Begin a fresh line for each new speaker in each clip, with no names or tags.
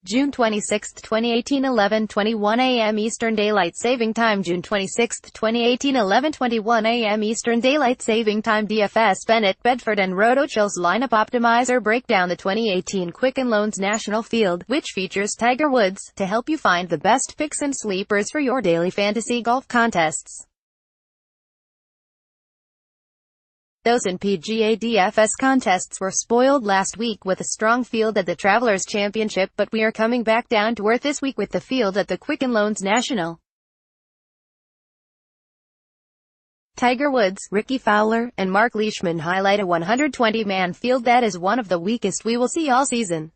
June 26, 2018 11:21 a.m. Eastern Daylight Saving Time. June 26, 2018 11:21 a.m. Eastern Daylight Saving Time. DFS Bennett, Bedford and Rotochill's Lineup Optimizer break down the 2018 Quicken Loans National Field, which features Tiger Woods, to help you find the best picks and sleepers for your daily fantasy golf contests. Those in PGA DFS contests were spoiled last week with a strong field at the Travelers Championship, but we are coming back down to earth this week with the field at the Quicken Loans National. Tiger Woods, Ricky Fowler, and Mark Leishman highlight a 120-man field that is one of the weakest we will see all season.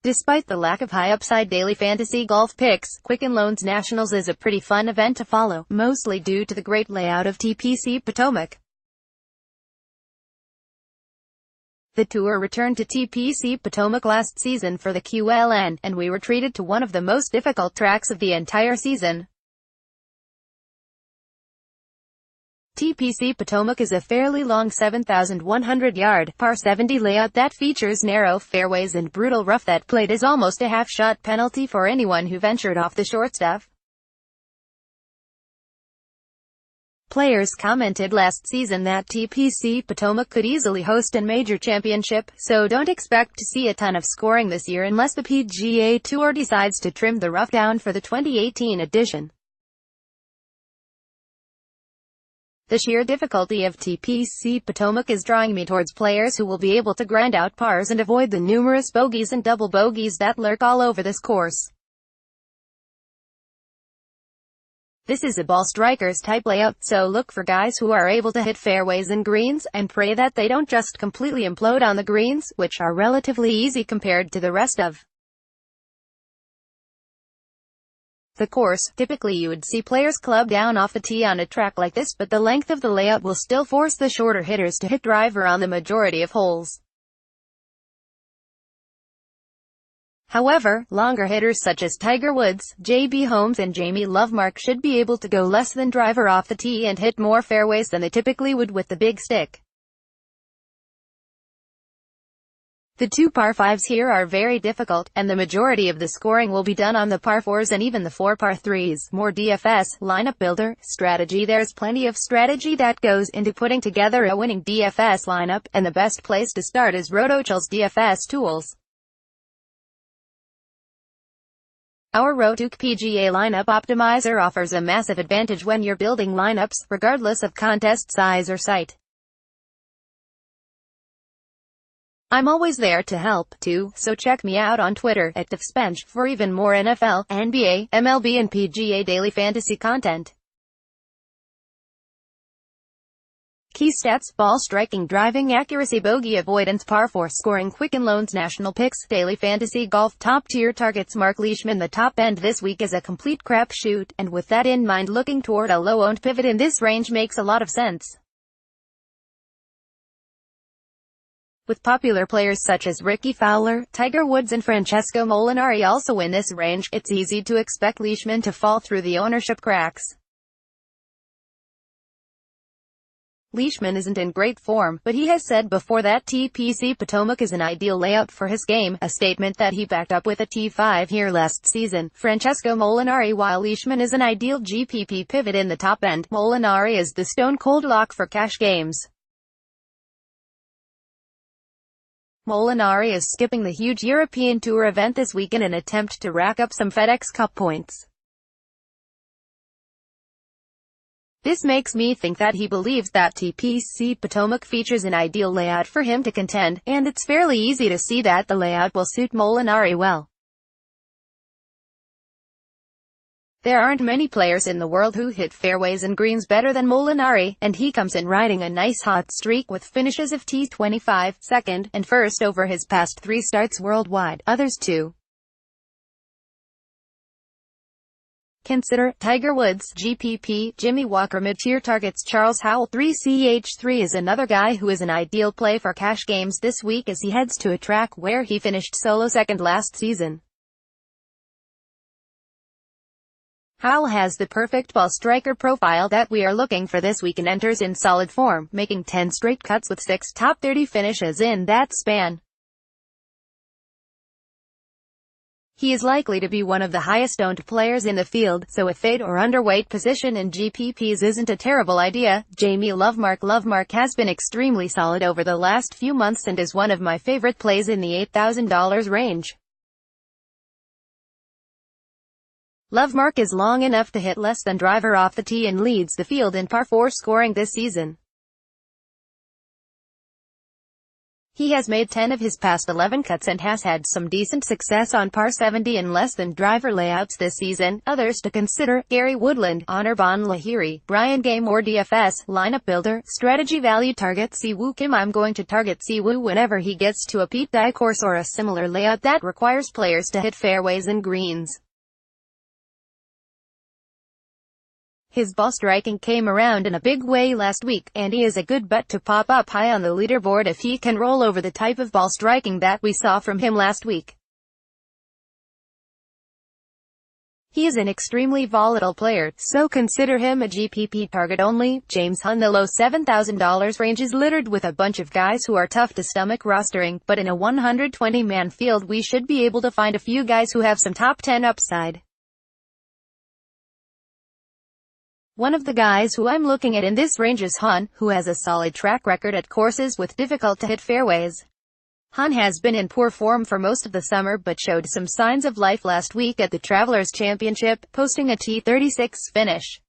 Despite the lack of high-upside daily fantasy golf picks, Quicken Loans Nationals is a pretty fun event to follow, mostly due to the great layout of TPC Potomac. The tour returned to TPC Potomac last season for the QLN, and we were treated to one of the most difficult tracks of the entire season. TPC Potomac is a fairly long 7,100-yard, par 70 layout that features narrow fairways and brutal rough that played is almost a half-shot penalty for anyone who ventured off the short stuff. Players commented last season that TPC Potomac could easily host a major championship, so don't expect to see a ton of scoring this year unless the PGA Tour decides to trim the rough down for the 2018 edition. The sheer difficulty of TPC Potomac is drawing me towards players who will be able to grind out pars and avoid the numerous bogeys and double bogeys that lurk all over this course. This is a ball strikers type layout, so look for guys who are able to hit fairways and greens, and pray that they don't just completely implode on the greens, which are relatively easy compared to the rest of the course. Typically you would see players club down off the tee on a track like this, but the length of the layout will still force the shorter hitters to hit driver on the majority of holes. However, longer hitters such as Tiger Woods, J.B. Holmes and Jamie Lovemark should be able to go less than driver off the tee and hit more fairways than they typically would with the big stick. The two par 5s here are very difficult, and the majority of the scoring will be done on the par 4s and even the 4 par 3s. More DFS, lineup builder, strategy. There's plenty of strategy that goes into putting together a winning DFS lineup, and the best place to start is Rotochill's DFS tools. Our Rotoch PGA Lineup Optimizer offers a massive advantage when you're building lineups, regardless of contest size or site. I'm always there to help, too, so check me out on Twitter, @DefSpench, for even more NFL, NBA, MLB and PGA daily fantasy content. Key stats: ball striking, driving accuracy, bogey avoidance, par 4 scoring. Quicken Loans National Picks, daily fantasy golf, top tier targets. Mark Leishman. The top end this week is a complete crapshoot, and with that in mind, looking toward a low-owned pivot in this range makes a lot of sense. With popular players such as Ricky Fowler, Tiger Woods and Francesco Molinari also in this range, it's easy to expect Leishman to fall through the ownership cracks. Leishman isn't in great form, but he has said before that TPC Potomac is an ideal layout for his game, a statement that he backed up with a T5 here last season. Francesco Molinari. While Leishman is an ideal GPP pivot in the top end, Molinari is the stone-cold lock for cash games. Molinari is skipping the huge European Tour event this week in an attempt to rack up some FedEx Cup points. This makes me think that he believes that TPC Potomac features an ideal layout for him to contend, and it's fairly easy to see that the layout will suit Molinari well. There aren't many players in the world who hit fairways and greens better than Molinari, and he comes in riding a nice hot streak with finishes of T25, second, and first over his past 3 starts worldwide, others too. Consider Tiger Woods, GPP, Jimmy Walker. Mid-tier targets. Charles Howell. 3CH3 is another guy who is an ideal play for cash games this week as he heads to a track where he finished solo second last season. Howell has the perfect ball striker profile that we are looking for this week and enters in solid form, making 10 straight cuts with 6 top 30 finishes in that span. He is likely to be one of the highest-owned players in the field, so a fade or underweight position in GPPs isn't a terrible idea. Jamie Lovemark has been extremely solid over the last few months and is one of my favorite plays in the $8,000 range. Lovemark is long enough to hit less than driver off the tee and leads the field in par 4 scoring this season. He has made 10 of his past 11 cuts and has had some decent success on par 70 and less than driver layouts this season. Others to consider: Gary Woodland, Anirban Lahiri, Brian Game-or DFS, lineup builder, strategy value target Siwoo Kim. I'm going to target Siwoo whenever he gets to a Pete Dye course or a similar layout that requires players to hit fairways and greens. His ball striking came around in a big way last week, and he is a good bet to pop up high on the leaderboard if he can roll over the type of ball striking that we saw from him last week. He is an extremely volatile player, so consider him a GPP target only. James Hunt. The low $7,000 range is littered with a bunch of guys who are tough to stomach rostering, but in a 120-man field we should be able to find a few guys who have some top 10 upside. One of the guys who I'm looking at in this range is Hunt, who has a solid track record at courses with difficult-to-hit fairways. Hunt has been in poor form for most of the summer but showed some signs of life last week at the Travelers Championship, posting a T36 finish.